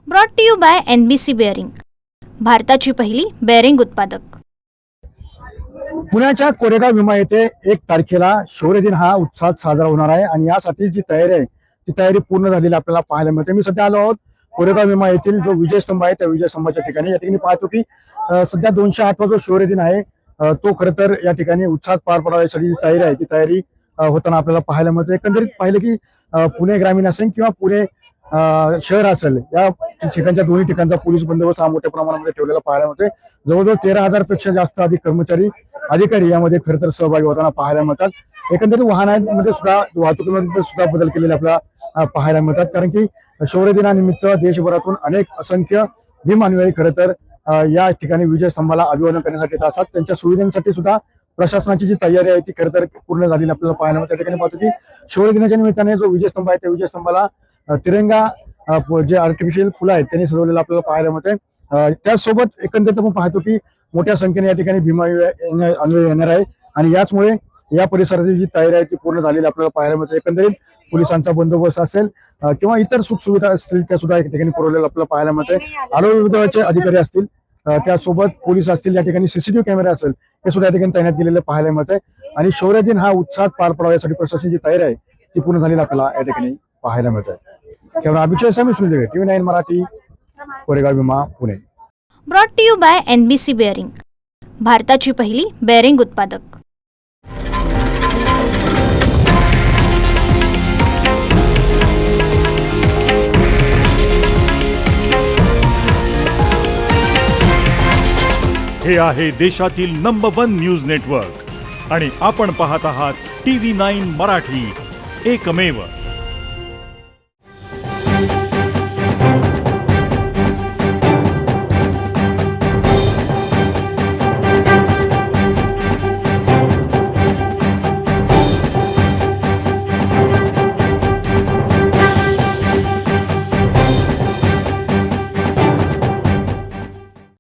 Brought to you by NBC bearing, भारताची पहिली bearing उत्पादक। पुण्याच्या कोरेगाव भीमा येथे 1 तारखेला शौर्य दिन हा उत्साहात साजरा होणार आहे आणि यासाठी जी तयारी आहे ती तयारी पूर्ण झालेली आपल्याला पाहायला मिळते। मी सध्या आलो आहोत कोरेगाव भीमा येथील जो विजयस्तंभ आहे त्या विजयस्तंभाच्या ठिकाणी। या ठिकाणी पाहतो की सध्या 208वा जो शौर्य दिन आहे तो खरं तर या ठिकाणी उत्साहात पार पडायसाठी जी तयारी आहे ती तयारी होताना आपल्याला पाहायला मिळते। एकंदरीत पाहिलं की पुणे ग्रामीण असेल किंवा पुणे शहर असेल या ठिकाणच्या दोन्ही ठिकाणचा पोलीस बंदोबस्त हा मोठ्या प्रमाणामध्ये ठेवलेला पाहायला मिळते। जवळजवळ 13,000 पेक्षा जास्त अधिक कर्मचारी अधिकारी यामध्ये खरं तर सहभागी होताना पाहायला मिळतात। एकंदरीत वाहनांमध्ये सुद्धा वाहतुकीमध्ये सुद्धा बदल केलेले आपल्याला पाहायला मिळतात, कारण की शौर्य दिनानिमित्त देशभरातून अनेक असंख्य भीम अनुयायी खरं तर या ठिकाणी विजय स्तंभाला अभिवादन करण्यासाठी येत असतात। त्यांच्या सुविधांसाठी सुद्धा प्रशासनाची जी तयारी आहे ती खरं तर पूर्ण झालेली आपल्याला पाहायला मिळते। त्या ठिकाणी पाहतो की शौर्य दिनाच्या निमित्ताने जो विजयस्तंभ आहे त्या विजयस्तंभाला तिरंगा जे आर्टिफिशियल फुलं आहेत त्यांनी सजवलेलं आपल्याला पाहायला मिळते। त्याचसोबत एकंदरीत आपण पाहतो की मोठ्या संख्येने या ठिकाणी भीम अनुयायी येणार आहे आणि याचमुळे या परिसराची जी तयारी आहे ती पूर्ण झालेली आपल्याला पाहायला मिळते। एकंदरीत पोलिसांचा बंदोबस्त असेल किंवा इतर सुखसुविधा असतील त्या सुद्धा या ठिकाणी पुरवलेल्या आपल्याला पाहायला मिळते। आरोग्य विभागाचे अधिकारी असतील त्यासोबत पोलीस असतील, या ठिकाणी CCTV कॅमेरा असेल हे सुद्धा या ठिकाणी तैनात केलेले पाहायला मिळते आणि शौर्य दिन हा उत्साहात पार पडावा यासाठी प्रशासनाची तयारी आहे ती पूर्ण झालेली आपल्याला या ठिकाणी पाहायला मिळते। Camera Abhishek Sami Sunil, TV9 Marathi, Koregaon Bhima, Pune. Brought to you by NBC bearing, भारताची पहिली बेअरिंग उत्पादक। हे आहे देशातील नंबर 1 न्यूज नेटवर्क आणि आपण पाहत आहात TV9 मराठी, एकमेव।